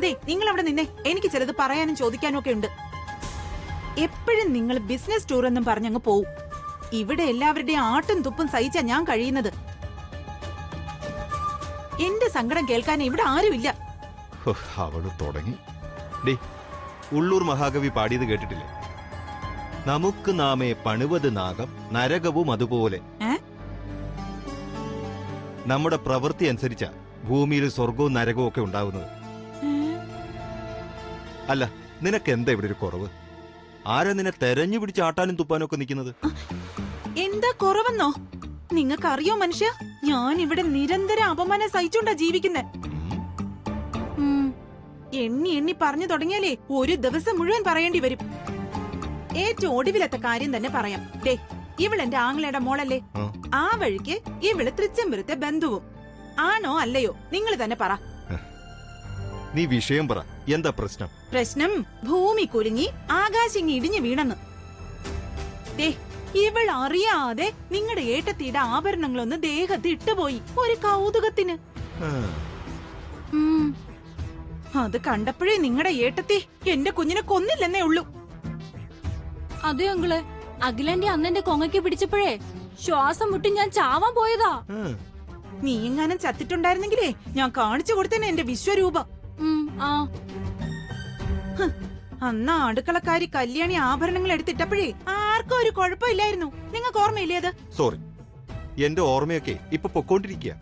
അതെ, നിങ്ങൾ അവിടെ നിന്നേ. എനിക്ക് ചിലത് പറയാനും ചോദിക്കാനും ഒക്കെ ഉണ്ട്. എപ്പോഴും നിങ്ങൾ ബിസിനസ് ടൂർ എന്നും പറഞ്ഞങ്ങ് പോവും. ഇവിടെ എല്ലാവരുടെയും ആട്ടും തുപ്പും സഹിച്ചാ ഞാൻ കഴിയുന്നത്. എന്റെ സങ്കടം കേൾക്കാൻ ഇവിടെ ആരുമില്ല. അവള് തുടങ്ങി. ഉള്ളൂർ മഹാകവി പാടിയത് കേട്ടിട്ടില്ലേ? നമുക്ക് നാമേ പണിവത് നാഗം നരകവും അതുപോലെ. നമ്മുടെ പ്രവൃത്തി അനുസരിച്ച ഭൂമിയിൽ സ്വർഗവും നരകവും ഒക്കെ ഉണ്ടാവുന്നത്. അല്ല, നിനക്ക് എന്താ ഇവിടെ ഒരു കുറവ്? ആരാ നിന്നെ തെരഞ്ഞു പിടിച്ച് ആട്ടാനും തുപ്പാനും ഒക്കെ നിൽക്കുന്നത്? എന്താ കുറവെന്നോ? നിങ്ങൾക്കറിയോ മനുഷ്യ, ഞാൻ ഇവിടെ നിരന്തരം അപമാനം സഹിച്ചോണ്ടാ ജീവിക്കുന്നെ. എണ്ണി എണ്ണി പറഞ്ഞു തുടങ്ങിയാലേ ഒരു ദിവസം മുഴുവൻ പറയേണ്ടി വരും. ഏറ്റവും ഒടുവിലത്തെ കാര്യം തന്നെ പറയാം. ഇവളെന്റെ ആങ്ങളയുടെ മോളല്ലേ? ആ വഴിക്ക് ഇവള് തൃച്ചംബരത്തെ ബന്ധുവും. ആണോ അല്ലയോ? നിങ്ങൾ തന്നെ പറ. നീ വിഷയം പറ. എന്താ പ്രശ്നം? പ്രശ്നം ഭൂമി കുലുങ്ങി ആകാശം ഇടിഞ്ഞു വീണെന്ന്. ഇവൾ അറിയാതെ നിങ്ങളുടെ ഏട്ടത്തിയുടെ ആഭരണങ്ങളൊന്ന് ദേഹത്ത് ഇട്ടുപോയി, ഒരു കൗതുകത്തിന്. അത് കണ്ടപ്പോഴേ നിങ്ങളുടെ ഏട്ടത്തി എന്റെ കുഞ്ഞിനെ കൊന്നില്ലെന്നേ ഉള്ളൂ. അതെ അങ്കിളെ, അഖിലന്റെ അന്നെന്റെ കൊങ്ങയ്ക്ക് പിടിച്ചപ്പോഴേ ശ്വാസം മുട്ടി ഞാൻ ചാവാൻ പോയതാ. നീ എങ്ങാനും ചത്തിട്ടുണ്ടായിരുന്നെങ്കിലേ ഞാൻ കാണിച്ചു കൊടുത്തേനെ എന്റെ വിശ്വരൂപം. അന്ന് അടുക്കളക്കാരി കല്യാണി ആഭരണങ്ങൾ എടുത്തിട്ടപ്പോഴേ ആർക്കും ഒരു കുഴപ്പമില്ലായിരുന്നു. നിങ്ങൾക്ക് ഓർമ്മയില്ലേ അത്? സോറി, എന്റെ ഓർമ്മയൊക്കെ ഇപ്പൊ പൊക്കോണ്ടിരിക്കുക.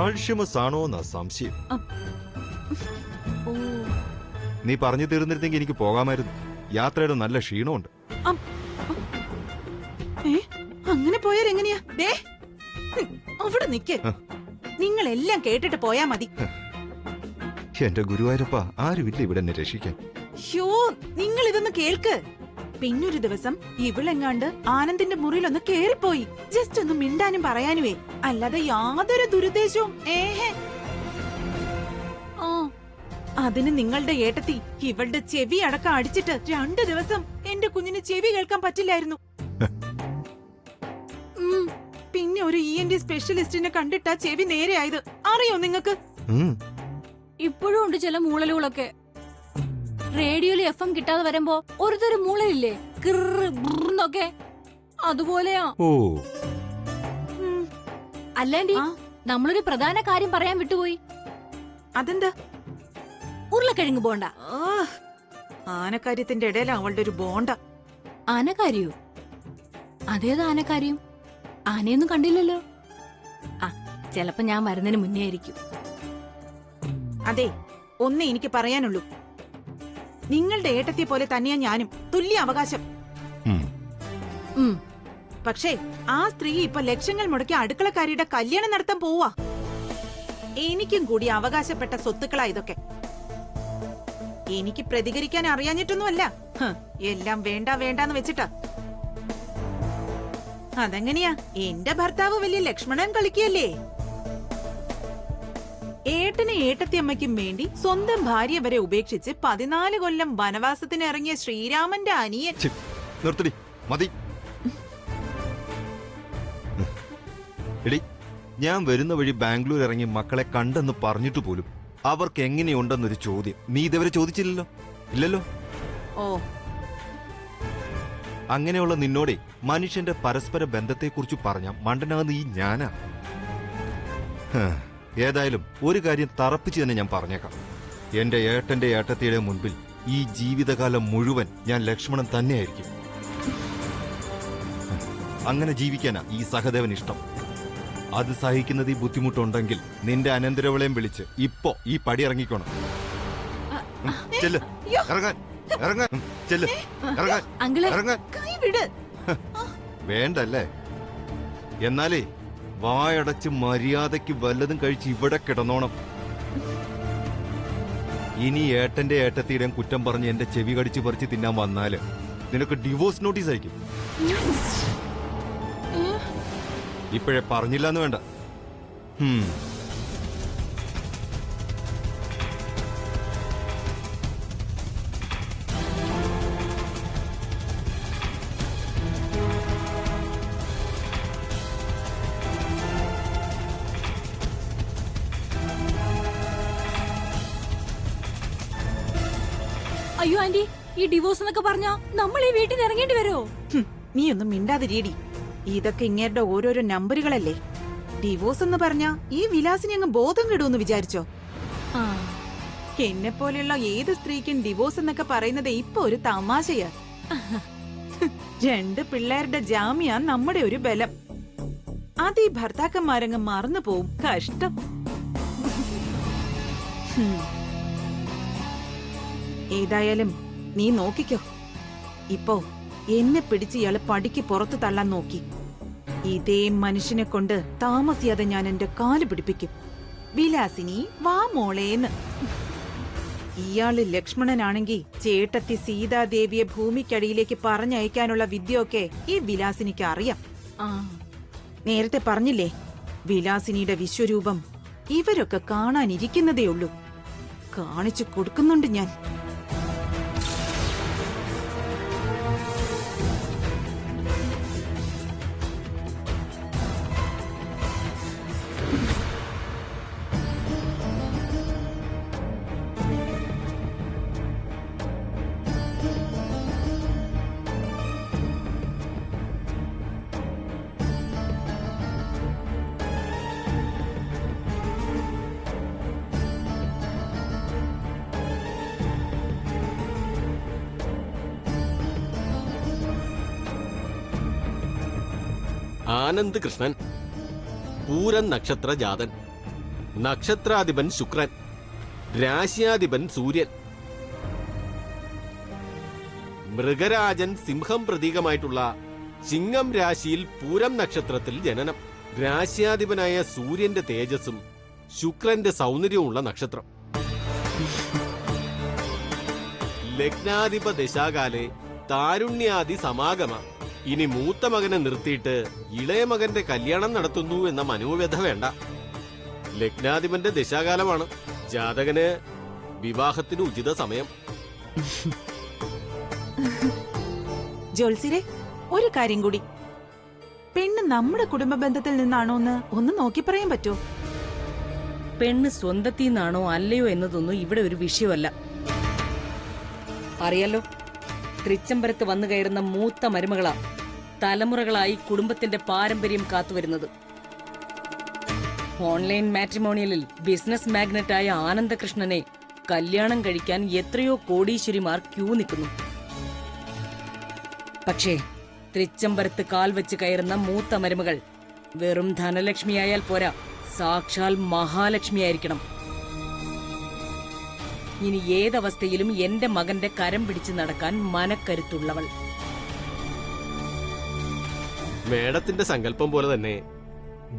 ആൾഷിമസ് ആണോന്നാ സംശയം. നീ പറഞ്ഞു തീർന്നിരുന്നെങ്കിൽ എനിക്ക് പോകാമായിരുന്നു. യാത്രയുടെ നല്ല ക്ഷീണമുണ്ട്. അങ്ങനെ പോയാൽ എങ്ങനെയാ? അവിടെ നിക്ക്. നിങ്ങളെല്ലാം കേട്ടിട്ട് പോയാ മതി. എന്റെ ഗുരുവായൂരപ്പ, ആരുമില്ല ഇവിടെ എന്നെ രക്ഷിക്കാൻ. നിങ്ങൾ ഇതൊന്ന് കേൾക്ക്. പിന്നൊരു ദിവസം ഇവളെങ്ങാണ്ട് ആനന്ദിന്റെ മുറിയിലൊന്ന് കേറിപ്പോയി. ജസ്റ്റ് ഒന്ന് മിണ്ടാനും പറയാനുവേ, അല്ലാതെ യാതൊരു ദുരുദ്ദേശവും. അതിന് നിങ്ങളുടെ ഏട്ടത്തി ഇവളുടെ ചെവി അടക്കം അടിച്ചിട്ട് 2 ദിവസം എന്റെ കുഞ്ഞിന് ചെവി കേൾക്കാൻ പറ്റില്ലായിരുന്നു. പിന്നെ ഒരു ENT സ്പെഷ്യലിസ്റ്റിനെ കണ്ടിട്ടാ ചെവി നേരെയായത്. അറിയോ നിങ്ങക്ക്? ഇപ്പോഴും ഉണ്ട് ചില മൂളലുകളൊക്കെ. റേഡിയോയില് FM കിട്ടാതെ വരുമ്പോ ഒരുതരം മൂളലില്ലേ, കിറന്നൊക്കെ, അതുപോലെയാ. അല്ലാണ്ടി നമ്മളൊരു പ്രധാന കാര്യം പറയാൻ വിട്ടുപോയി. അതെന്താ? ഉരുളക്കിഴങ്ങ് ബോണ്ട. ആനക്കാര്യത്തിന്റെ ഇടയിൽ അവളുടെ ഒരു ബോണ്ട. ആനക്കാരിയോ? അതേതാ ആനക്കാര്യം? ആനയൊന്നും കണ്ടില്ലല്ലോ. ചെലപ്പോ ഞാൻ വരുന്നതിന് മുന്നേ ആയിരിക്കും. അതെ, ഒന്നേ എനിക്ക് പറയാനുള്ളൂ. നിങ്ങളുടെ ഏട്ടത്തെ പോലെ തന്നെയാ ഞാനും. തുല്യ അവകാശം. പക്ഷേ ആ സ്ത്രീ ഇപ്പൊ ലക്ഷങ്ങൾ മുടക്കി അടുക്കളക്കാരിയുടെ കല്യാണം നടത്താൻ പോവാ. എനിക്കും കൂടി അവകാശപ്പെട്ട സ്വത്തുക്കളാ ഇതൊക്കെ. എനിക്ക് പ്രതികരിക്കാൻ അറിയാഞ്ഞിട്ടൊന്നുമല്ല. എല്ലാം വേണ്ട വേണ്ടാന്ന് വെച്ചിട്ടാ. അതെങ്ങനെയാ? എന്റെ ഭർത്താവ് വലിയ ലക്ഷ്മണൻ കളിക്കല്ലേ. ഏട്ടന് ഏട്ടത്തിയമ്മയ്ക്കും വേണ്ടി സ്വന്തം ഭാര്യ വരെ ഉപേക്ഷിച്ച് 14 കൊല്ലം വനവാസത്തിന് ഇറങ്ങിയ ശ്രീരാമന്റെ അനിയൻ. മതി. എടി, ഞാൻ വരുന്ന വഴി ബാംഗ്ലൂർ ഇറങ്ങി മക്കളെ കണ്ടെന്ന് പറഞ്ഞിട്ട് പോലും അവർക്ക് എങ്ങനെയുണ്ടെന്നൊരു ചോദ്യം നീ ഇതുവരെ ചോദിച്ചില്ലല്ലോ. ഇല്ലല്ലോ. അങ്ങനെയുള്ള നിന്നോടെ മനുഷ്യന്റെ പരസ്പര ബന്ധത്തെക്കുറിച്ച് പറഞ്ഞ മണ്ടനാകുന്ന ഈ ഞാനാ. ഏതായാലും ഒരു കാര്യം തറപ്പിച്ച് തന്നെ ഞാൻ പറഞ്ഞേക്കാം. എന്റെ ഏട്ടന്റെ ഏട്ടത്തിയുടെ മുൻപിൽ ഈ ജീവിതകാലം മുഴുവൻ ഞാൻ ലക്ഷ്മണൻ തന്നെയായിരിക്കും. അങ്ങനെ ജീവിക്കാനാ ഈ സഹദേവൻ ഇഷ്ടം. അത് സഹിക്കുന്നത് ഈ ബുദ്ധിമുട്ടുണ്ടെങ്കിൽ നിന്റെ അനന്തരവളെയും വിളിച്ച് ഇപ്പോ ഈ പടി ഇറങ്ങിക്കോണം. ചെല്ല്, ഇറങ്ങാൻ, ഇറങ്ങാൻ, ചെല്ല്, ഇറങ്ങാൻ, ഇറങ്ങാൻ. വേണ്ടല്ലേ? എന്നാലേ വായടച്ച് മര്യാദയ്ക്ക് വല്ലതും കഴിച്ച് ഇവിടെ കിടന്നോണം. ഇനി ഏട്ടന്റെ ഏട്ടത്തിയുടെയും കുറ്റം പറഞ്ഞ് എന്റെ ചെവി കടിച്ച് പറിച്ച് തിന്നാൻ വന്നാല് നിനക്ക് ഡിവോഴ്സ് നോട്ടീസ് അയക്കും. ഇപ്പോഴേ പറഞ്ഞില്ലെന്ന് വേണ്ട. അയ്യോ ആന്റി, ഈ ഡിവോഴ്സ് എന്നൊക്കെ പറഞ്ഞാ നമ്മൾ ഈ വീട്ടിൽ നിന്ന് ഇറങ്ങേണ്ടി വരുമോ? നീ ഒന്നും മിണ്ടാതിരിയടി. ഇതൊക്കെ ഇങ്ങേരുടെ ഓരോരോ നമ്പറുകളല്ലേ. ഡിവോഴ്സ് എന്ന് പറഞ്ഞാ ഈ വിലാസിനെ അങ്ങ് ബോധം കെടുമെന്ന് വിചാരിച്ചോ? എന്നെ പോലെയുള്ള ഏത് സ്ത്രീക്കും ഡിവോഴ്സ് എന്നൊക്കെ പറയുന്നത് ഇപ്പൊ ഒരു തമാശയാ. 2 പിള്ളേരുടെ ജാമ്യാ നമ്മുടെ ഒരു ബലം. അത് ഈ ഭർത്താക്കന്മാരങ്ങ് മറന്നു പോവും. കഷ്ടം. ഏതായാലും നീ നോക്കിക്കോ. ഇപ്പോ എന്നെ പിടിച്ച് ഇയാള് പടിക്ക് പുറത്തു തള്ളാൻ നോക്കി. ഇതേ മനുഷ്യനെ കൊണ്ട് താമസിയാതെ ഞാൻ എന്റെ കാല് പിടിപ്പിക്കും. വിലാസിനി വാ മോളേന്ന്. ഇയാള് ലക്ഷ്മണനാണെങ്കി ചേട്ടത്തി സീതാദേവിയെ ഭൂമിക്കടിയിലേക്ക് പറഞ്ഞയക്കാനുള്ള വിദ്യയൊക്കെ ഈ വിലാസിനിക്ക് അറിയാം. നേരത്തെ പറഞ്ഞില്ലേ, വിലാസിനിയുടെ വിശ്വരൂപം ഇവരൊക്കെ കാണാനിരിക്കുന്നതേയുള്ളൂ. കാണിച്ചു കൊടുക്കുന്നുണ്ട് ഞാൻ. ആനന്ദ് കൃഷ്ണൻ, പൂരൻ നക്ഷത്ര ജാതൻ, നക്ഷത്രാധിപൻ ശുക്രൻ, രാശ്യാധിപൻ സൂര്യൻ, മൃഗരാജൻ സിംഹം പ്രതീകമായിട്ടുള്ള ചിങ്ങം രാശിയിൽ പൂരം നക്ഷത്രത്തിൽ ജനനം. രാശ്യാധിപനായ സൂര്യന്റെ തേജസ്സും ശുക്രന്റെ സൗന്ദര്യമുള്ള നക്ഷത്രം. ലഗ്നാധിപ ദശാകാലെ താരുണ്യാദി സമാഗമ. ഇനി മൂത്ത മകനെ നിർത്തിയിട്ട് ഇളയ മകന്റെ കല്യാണം നടത്തുന്നു എന്ന മനോവ്യഥ വേണ്ട. ലഗ്നാധിപന്റെ ദശാകാലമാണ്. ജാതകന് വിവാഹത്തിന് ഉചിത സമയം. ജോത്സിരെ, ഒരു കാര്യം കൂടി. പെണ്ണ് നമ്മുടെ കുടുംബ ബന്ധത്തിൽ നിന്നാണോ എന്ന് ഒന്ന് നോക്കി പറയാൻ പറ്റുമോ? പെണ്ണ് സ്വന്തത്തിൽ നിന്നാണോ അല്ലയോ എന്നതൊന്നും ഇവിടെ ഒരു വിഷയമല്ല. അറിയാലോ, തൃച്ചംബരത്ത് വന്നു കയറുന്ന മൂത്ത മരുമകളാ തലമുറകളായി കുടുംബത്തിന്റെ പാരമ്പര്യം കാത്തുവരുന്നത്. ഓൺലൈൻ മാട്രിമോണിയലിൽ ബിസിനസ് മാഗ്നറ്റായ ആനന്ദകൃഷ്ണനെ കല്യാണം കഴിക്കാൻ എത്രയോ കോടീശ്വരിമാർ ക്യൂ നിൽക്കുന്നു. പക്ഷേ തൃച്ചംബരത്ത് കാൽ വെച്ച് കയറുന്ന മൂത്ത മരുമകൾ വെറും ധനലക്ഷ്മിയായാൽ പോരാ, സാക്ഷാൽ മഹാലക്ഷ്മിയായിരിക്കണം. ഇനി ഏതവസ്ഥയിലും എന്റെ മകന്റെ കരം പിടിച്ചു നടക്കാൻ മനക്കരുത്തുള്ളവൾ. മേഡത്തിന്റെ സങ്കല്പം പോലെ തന്നെ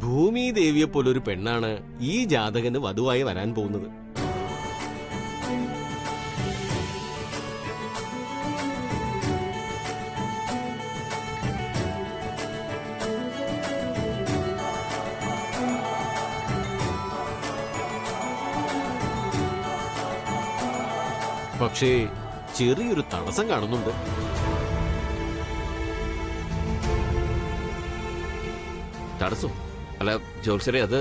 ഭൂമി ദേവിയെ പോലൊരു പെണ്ണാണ് ഈ ജാതകന് വധുവായി വരാൻ പോകുന്നത്. പക്ഷേ ചെറിയൊരു തടസ്സം കാണുന്നുണ്ട്. തടസ്സം അല്ല ജോത്സരെ, അത്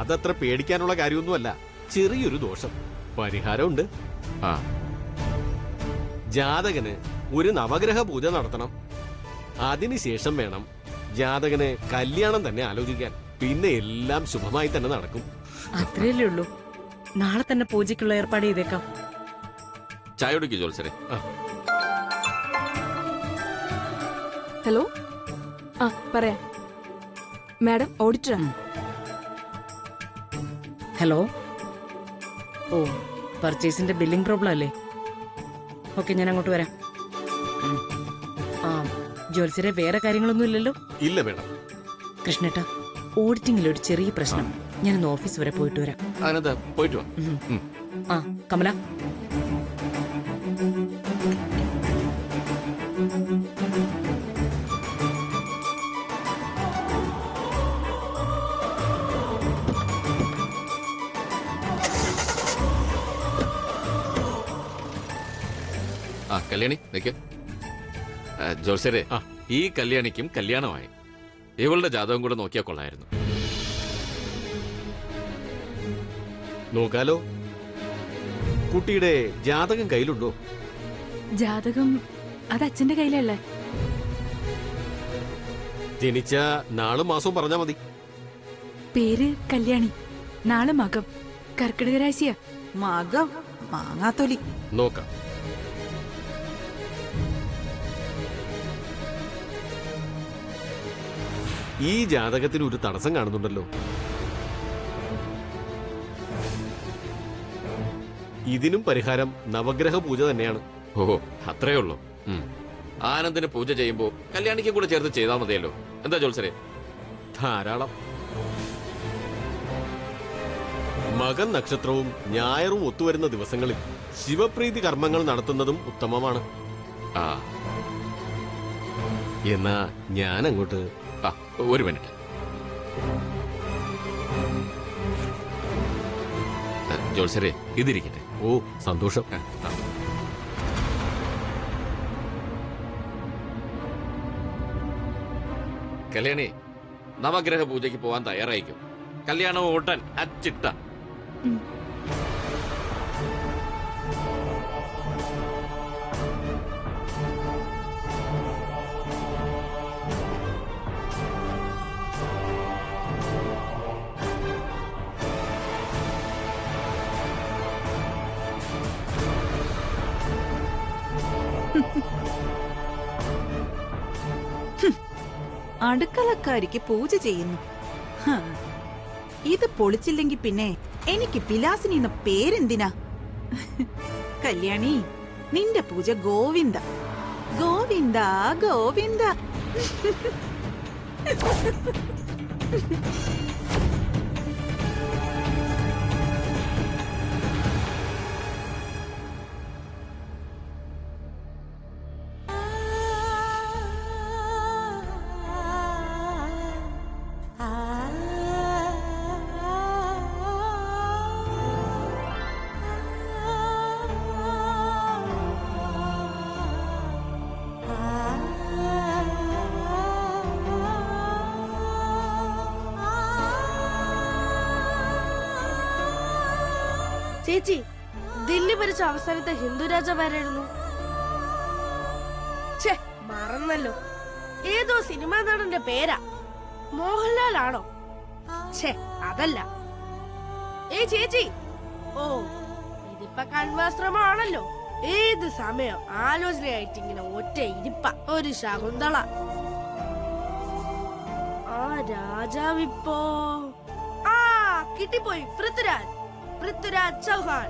അതത്ര പേടിക്കാനുള്ള കാര്യമൊന്നുമല്ല. ചെറിയൊരു ദോഷം. പരിഹാരമുണ്ട്. ആ, ജാതകന് ഒരു നവഗ്രഹ പൂജ നടത്തണം. അതിനുശേഷം വേണം ജാതകന് കല്യാണം തന്നെ ആലോചിക്കാൻ. പിന്നെ എല്ലാം ശുഭമായി തന്നെ നടക്കും. അത്രയല്ലേ ഉള്ളൂ. നാളെ തന്നെ പൂജയ്ക്കുള്ള ഏർപ്പാട് ചെയ്തേക്കാം. ചായ കുടിക്കൂ ജോത്സരെ. ഹലോ, പറയാം മാഡം, ഓഡിറ്ററാണ്. ഹലോ. ഓ, പർച്ചേസിന്റെ ബില്ലിംഗ് പ്രോബ്ലം അല്ലേ? ഓക്കെ, ഞാൻ അങ്ങോട്ട് വരാം. ആ, ജോത്സരെ, വേറെ കാര്യങ്ങളൊന്നും ഇല്ലല്ലോ? ഇല്ല മേഡം. കൃഷ്ണേട്ടാ, ഓഡിറ്റിംഗിൽ ഒരു ചെറിയ പ്രശ്നം. ഞാനൊന്ന് ഓഫീസ് വരെ പോയിട്ട് വരാം. അതിനകത്ത് പോയിട്ട് വാ. ആ, കമല. ആ, കല്യാണി നിൽക്ക്. ജോത്സരെ, ഈ കല്യാണിക്കും കല്യാണമായി. ഇവളുടെ ജാതകം കൂടെ നോക്കിയാൽ കൊള്ളായിരുന്നു. നോക്കാലോ. കുട്ടിയുടെ ജാതകം കയ്യിലുണ്ടോ? ജാതകം അത് അച്ഛന്റെ കയ്യിലല്ലേ? ജനിച്ച നാളും മാസവും പറഞ്ഞാ മതി. പേര് കല്യാണി, നാളെ മകം, കർക്കിടക രാശിയാ. മകം മാങ്ങാത്തൊലി. നോക്കാം. ഈ ജാതകത്തിന് ഒരു തടസ്സം കാണുന്നുണ്ടല്ലോ. ഇതിനും പരിഹാരം നവഗ്രഹ പൂജ തന്നെയാണ്. ഓ അത്രേ ഉള്ളൂ. ആനന്ദിന് പൂജ ചെയ്യുമ്പോ കല്യാണിക്കും കൂടെ ചേർത്ത് ചെയ്താൽ മതിയല്ലോ. എന്താ ജോത്സരെ? ധാരാളം. മകൻ നക്ഷത്രവും ഞായറും ഒത്തുവരുന്ന ദിവസങ്ങളിൽ ശിവപ്രീതി കർമ്മങ്ങൾ നടത്തുന്നതും ഉത്തമമാണ്. ആ എന്നാ ഞാൻ അങ്ങോട്ട്. ആ ഒരു മിനിറ്റ്. ജോത്സരെ ഇതിരിക്കട്ടെ. ഓ സന്തോഷം. കല്യാണി നവഗ്രഹ പൂജയ്ക്ക് പോവാൻ തയ്യാറായിരിക്കും. കല്യാണം ഉടൻ അച്ചിട്ട. അടുക്കളക്കാരിക്ക് പൂജ ചെയ്യുന്നു. ഹ, ഇത് പൊളിച്ചില്ലെങ്കി പിന്നെ എനിക്ക് പിലാസിനി എന്ന പേരെന്തിനാ? കല്യാണി, നിന്റെ പൂജ ഗോവിന്ദ ഗോവിന്ദ ഗോവിന്ദ. ചേച്ചി, ദില്ലി ഭരിച്ച അവസാനത്തെ ഹിന്ദു രാജാവാരായിരുന്നു? ഛേ, മറന്നല്ലോ. ഏതോ സിനിമാ നടന്റെ പേരാ. മോഹൻലാൽ ആണോ? ഛേ, അതല്ല. ചേച്ചി, ഓ ഇതിപ്പ കൺവാശ്രമാണല്ലോ. ഏത് സമയം ആലോചനയായിട്ട് ഇങ്ങനെ ഒറ്റ ഇരിപ്പ. ഒരു ശകുന്തള. ആ രാജാവിപ്പോ കിട്ടിപ്പോയി. പൃഥ്വിരാജ് ചൗഹാൻ.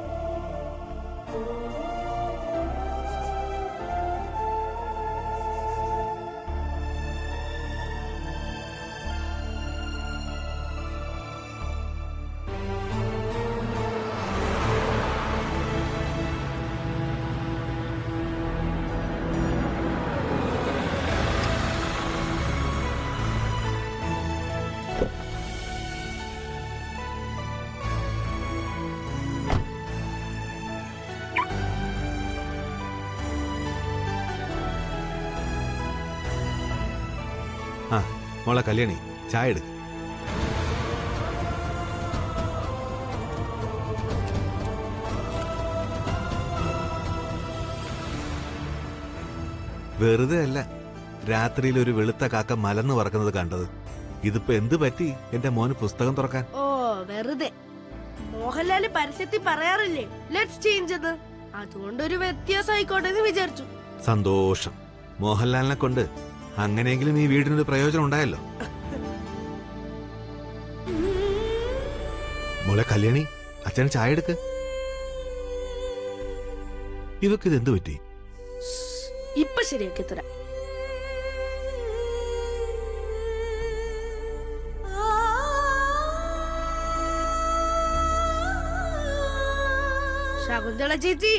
ആ മോളെ കല്യാണി, ചായ എടുക്ക്. വെറുതെ അല്ല രാത്രിയിൽ ഒരു വെളുത്ത കാക്ക മലന്ന് പറക്കുന്നത് കണ്ടത്. ഇതിപ്പോ എന്ത് പറ്റി എന്റെ മോന് പുസ്തകം തുറക്കാൻ? ഓ വെറുതെ. മോഹൻലാല് പരസ്യത്തിൽ പറയാറില്ലേ ലെറ്റ്സ് ചേഞ്ച് എന്ന്. അതുകൊണ്ടൊരു വ്യത്യാസം ആയിക്കോട്ടെ എന്ന് വിചാരിച്ചു. സന്തോഷം. മോഹൻലാലിനെ കൊണ്ട് അങ്ങനെയെങ്കിലും ഈ വീടിനൊരു പ്രയോജനം ഉണ്ടായല്ലോ. മോളെ കല്യാണി, അച്ഛൻ ചായ എടുക്ക്. ഇവക്ക് ഇതെന്ത് പറ്റി? ഇപ്പൊ ശരിയാക്കി തരാം. ശകുന്തള ചേച്ചി,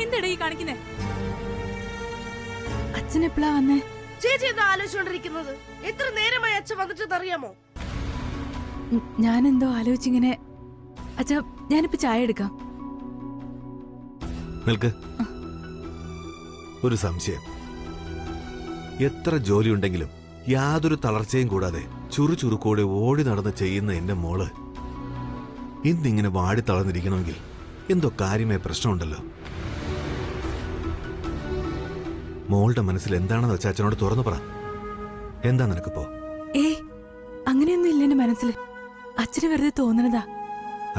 എന്താടാ ഈ കാണിക്കുന്നേ? അച്ഛൻ എപ്പോഴാ വന്നേ? ചേച്ചി എന്താ ആലോചിച്ചോണ്ടിരിക്കുന്നത്? എത്ര നേരമായി അച്ഛൻ വന്നിട്ടെന്ന് അറിയാമോ? ഞാനെന്തോ ആലോചിച്ചിങ്ങനെ. അച്ഛാ, ഞാനിപ്പോ ചായ എടുക്കാം. നിൽക്ക്. ഒരു സംശയം. എത്ര ജോലിയുണ്ടെങ്കിലും യാതൊരു തളർച്ചയും കൂടാതെ ചുറുചുറുക്കോടെ ഓടി നടന്ന് ചെയ്യുന്ന എന്റെ മോള് ഇന്നിങ്ങനെ വാടി തളർന്നിരിക്കണമെങ്കിൽ എന്തോ കാര്യമായ പ്രശ്നമുണ്ടല്ലോ. മോളുടെ മനസ്സിൽ എന്താണെന്ന് വെച്ചാൽ അച്ഛനോട് തുറന്നു പറ. എന്താ നിനക്കിപ്പോ? ഏയ് അങ്ങനെയൊന്നും ഇല്ല എന്റെ മനസ്സിൽ. അച്ഛന് വെറുതെ തോന്നണതാ.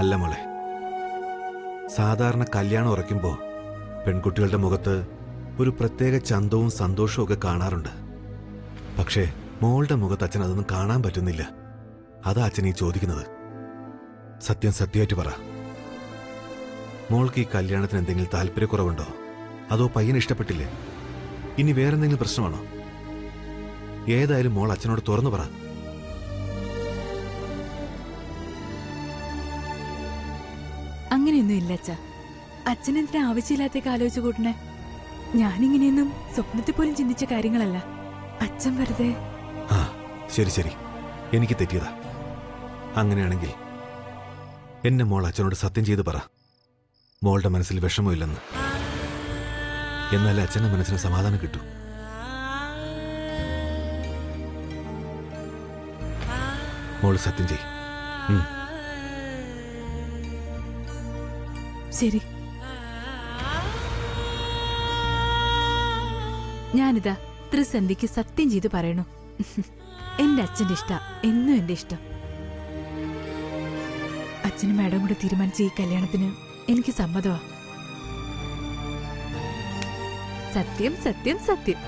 അല്ല മോളെ, സാധാരണ കല്യാണം ഉറയ്ക്കുമ്പോ പെൺകുട്ടികളുടെ മുഖത്ത് ഒരു പ്രത്യേക ചന്തവും സന്തോഷവും ഒക്കെ കാണാറുണ്ട്. പക്ഷേ മോളുടെ മുഖത്ത് അച്ഛൻ അതൊന്നും കാണാൻ പറ്റുന്നില്ല. അതാ അച്ഛൻ ഈ ചോദിക്കുന്നത്. സത്യമായിട്ട് പറ, മോൾക്ക് ഈ കല്യാണത്തിന് എന്തെങ്കിലും താല്പര്യക്കുറവുണ്ടോ? അതോ പയ്യനെ ഇഷ്ടപ്പെട്ടില്ലേ? ഇനി വേറെന്തെങ്കിലും പ്രശ്നമാണോ? ഏതായാലും മോൾ അച്ഛനോട് തുറന്നു പറ. അങ്ങനെയൊന്നും ഇല്ല അച്ഛ. അച്ഛനെന്തിനാ ആവശ്യമില്ലാത്തേക്ക് ആലോചിച്ചു കൂട്ടണേ? ഞാനിങ്ങനെയൊന്നും സ്വപ്നത്തിൽ പോലും ചിന്തിച്ച കാര്യങ്ങളല്ല. അച്ഛൻ വെറുതെ. ആ ശരി, എനിക്ക് തെറ്റിയതാ. അങ്ങനെയാണെങ്കിൽ എന്നെ മോൾ അച്ഛനോട് സത്യം ചെയ്ത് പറ, മോളുടെ മനസ്സിൽ വിഷമമില്ലെന്ന്. എന്നാലേ അച്ഛന്റെ മനസ്സിന് സമാധാനം കിട്ടൂ. മോള് സത്യം ചെയ്. ശരി, ഞാനിതാ ത്രിസന്ധിക്ക് സത്യം ചെയ്ത് പറയണു. എന്റെ അച്ഛന്റെ ഇഷ്ട എന്നും എന്റെ ഇഷ്ടം. അച്ഛനും മാഡം കൂടെ തീരുമാനിച്ച ഈ കല്യാണത്തിന് എനിക്ക് സമ്മതമാ. സത്യം സത്യം സത്യം.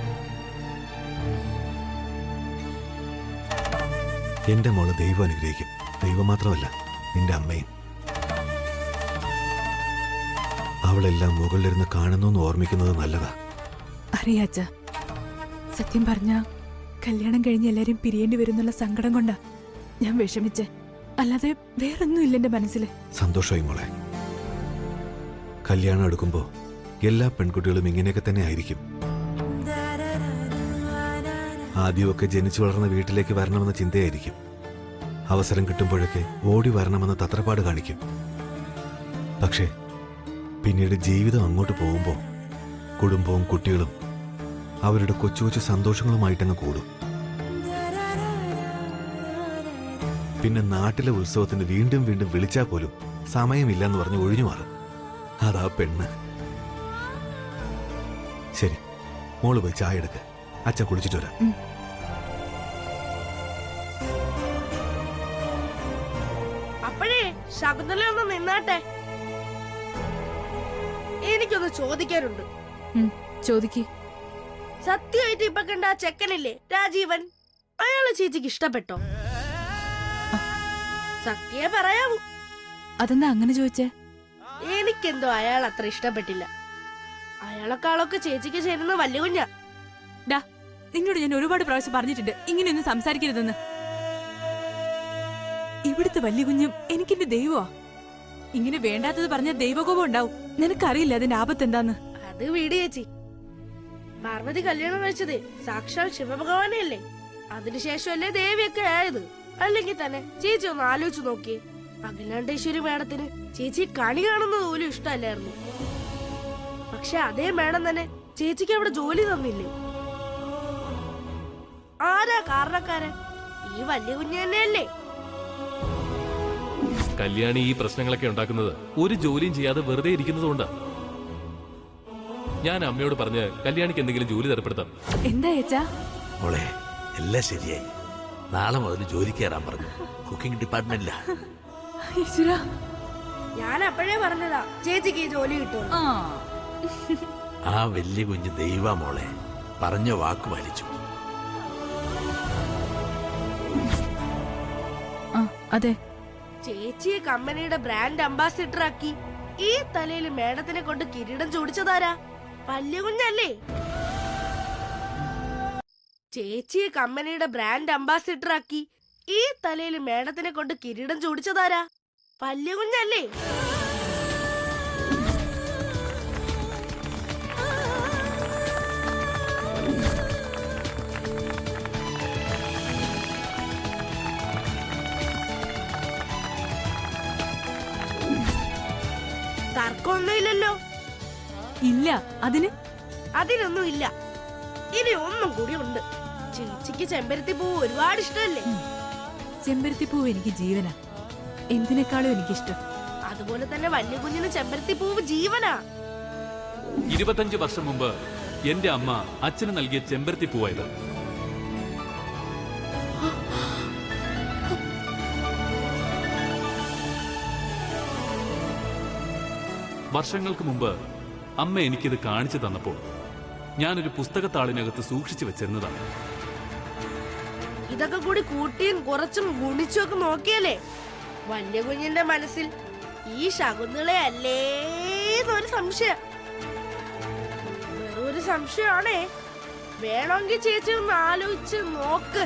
എന്റെ മോള് ദൈവം അനുഗ്രഹിക്കും. ദൈവം മാത്രമല്ല, നിന്റെ അമ്മയും. അവളെല്ലാം മുകളിലിരുന്ന് കാണുന്നു ഓർമ്മിക്കുന്നത് നല്ലതാ. അറിയാച്ച, സത്യം പറഞ്ഞ കല്യാണം കഴിഞ്ഞ് എല്ലാരും പിരിയേണ്ടി വരുന്നുള്ള സങ്കടം കൊണ്ടാ ഞാൻ വിഷമിച്ചേ. അല്ലാതെ വേറൊന്നും ഇല്ല എന്റെ മനസ്സില്. സന്തോഷമായി മോളെ. കല്യാണം എടുക്കുമ്പോ എല്ലാ പെൺകുട്ടികളും ഇങ്ങനെയൊക്കെ തന്നെ ആയിരിക്കും. ആദ്യമൊക്കെ ജനിച്ചു വളർന്ന വീട്ടിലേക്ക് വരണമെന്ന ചിന്തയായിരിക്കും. അവസരം കിട്ടുമ്പോഴൊക്കെ ഓടി വരണമെന്ന തത്രപ്പാട് കാണിക്കും. പക്ഷേ പിന്നീട് ജീവിതം അങ്ങോട്ട് പോകുമ്പോ കുടുംബവും കുട്ടികളും അവരുടെ കൊച്ചു കൊച്ചു സന്തോഷങ്ങളുമായിട്ടങ്ങ് കൂടും. പിന്നെ നാട്ടിലെ ഉത്സവത്തിന് വീണ്ടും വീണ്ടും വിളിച്ചാൽ പോലും സമയമില്ലെന്ന് പറഞ്ഞ് ഒഴിഞ്ഞു മാറും. അതാ പെണ്ണ്. ശരി, മോള് പോയി ചായ എടുക്ക. അച്ഛൻ കുളിച്ചിട്ട് വരാം. അപ്പോഴേ ശകുന്തള ഒന്ന് നിന്നാട്ടെ. എനിക്കൊന്ന് ചോദിക്കാനുണ്ട്. ചോദിക്ക്. സത്യമായിട്ട് ഇപ്പൊ കണ്ട ആ ചെക്കനില്ലേ രാജീവൻ, അയാളെ ചേച്ചിക്ക് ഇഷ്ടപ്പെട്ടോ? സത്യം പറയാവൂ. അതെന്താ അങ്ങനെ ചോദിച്ചേ? എനിക്കെന്തോ അയാൾ അത്ര ഇഷ്ടപ്പെട്ടില്ല. അയാളെക്കാളൊക്കെ ചേച്ചിക്ക് ചേരുന്ന വലിയ കുഞ്ഞാ. ഡാ, നിന്നോട് ഞാൻ ഒരുപാട് പ്രാവശ്യം പറഞ്ഞിട്ടുണ്ട് ഇങ്ങനെയൊന്നും സംസാരിക്കരുതെന്ന്. ഇവിടുത്തെ വലിയ കുഞ്ഞും എനിക്കെന്റെ ദൈവമാ. ഇങ്ങനെ വേണ്ടാത്തത് പറഞ്ഞ ദൈവകോപം ഉണ്ടാവും. നിനക്കറിയില്ല അതിന്റെ ആപത്ത് എന്താന്ന്. അത് വീട് ചേച്ചി. പാർവതി കല്യാണം കഴിച്ചത് സാക്ഷാൽ ശിവഭഗവാനെ അല്ലേ? അതിനുശേഷമല്ലേ ദേവിയൊക്കെ ആയത്. അല്ലെങ്കിൽ തന്നെ ചേച്ചി ഒന്ന് ആലോചിച്ചു നോക്കിയേ. അഖിലാണ്ടേശ്വരി മേഡത്തിന് ചേച്ചി കണി കാണുന്നത് പോലും ഇഷ്ടമല്ലായിരുന്നു. പക്ഷെ അതേ മേഡം തന്നെ ചേച്ചിക്ക് അവിടെ ജോലി തന്നില്ലേ? ആരാ കാരണക്കാരൻ? ഈ വലിയ കുഞ്ഞു തന്നെയല്ലേ? കല്യാണി ഈ പ്രശ്നങ്ങളൊക്കെ ഉണ്ടാക്കുന്നത് ഒരു ജോലിയും ചെയ്യാതെ വെറുതെ ഇരിക്കുന്നതുകൊണ്ടാ. ഞാൻ അമ്മയോട് പറഞ്ഞ് കല്യാണിക്ക് എന്തെങ്കിലും ജോലി തരപ്പെടുത്താം. എന്താ ഏച്ചാ? മോളെ, എല്ലാം ശരിയായി. നാളെ മുതൽ ജോലിക്ക് കയറാൻ പറഞ്ഞു. കുക്കിംഗ് ഡിപ്പാർട്ട്മെന്റിലാ. ഈശ്വരാ, ഞാൻ അപ്പോഴേ പറഞ്ഞതാ ചേച്ചിക്ക് ഈ ജോലി കിട്ടും. ആ വലിയ കുഞ്ഞ് ദൈവ മോളെ, പറഞ്ഞ വാക്ക് പാലിച്ചു. അതെ, ചേച്ചിയെ കമ്പനിയുടെ ബ്രാൻഡ് അംബാസിഡർ ആക്കി ഈ തലയിൽ മേഡത്തിനെ കൊണ്ട് കിരീടം ചൂടിച്ചതാരാ? വലിയ കുഞ്ഞല്ലേ? ചേച്ചിയെ കമ്പനിയുടെ ബ്രാൻഡ് അംബാസിഡർ ആക്കി ഈ തലയിൽ മേഡത്തിനെ കൊണ്ട് കിരീടം ചൂടിച്ചതാരാ? വലിയ കുഞ്ഞല്ലേ? തർക്കമൊന്നുമില്ലല്ലോ. ഇല്ല. അതിനൊന്നും ഇല്ല. ഇനി ഒന്നും കൂടി ഉണ്ട്. ചേച്ചിക്ക് ചെമ്പരത്തി പൂവ് ഒരുപാട് ഇഷ്ടമല്ലേ? ചെമ്പരത്തിപ്പൂവ് എനിക്ക് ജീവനാ. എന്തിനേക്കാളും എനിക്കിഷ്ടം. അതുപോലെ തന്നെ വല്യ കുഞ്ഞിന് ചെമ്പരത്തി പൂവ് ജീവനാ. 25 വർഷം മുമ്പ് എന്റെ അമ്മ അച്ഛന് നൽകിയ ചെമ്പരത്തി പൂവായത്. വർഷങ്ങൾക്ക് മുമ്പ് അമ്മ എനിക്കിത് കാണിച്ചു തന്നപ്പോൾ ഞാനൊരു പുസ്തകത്താളിനകത്ത് സൂക്ഷിച്ചു വെച്ചിരുന്നതാണ്. ഇതൊക്കെ കൂടി കൂട്ടിയും കുറച്ചും ഗുണിച്ചും ഒക്കെ നോക്കിയാലേ വല്യ കുഞ്ഞിന്റെ മനസ്സിൽ ഈ ശകുന്തളെ അല്ലേന്നൊരു സംശയം. വെറൊരു സംശയമാണേ. വേണമെങ്കിൽ ചേച്ചി ഒന്ന് ആലോചിച്ച് നോക്ക്.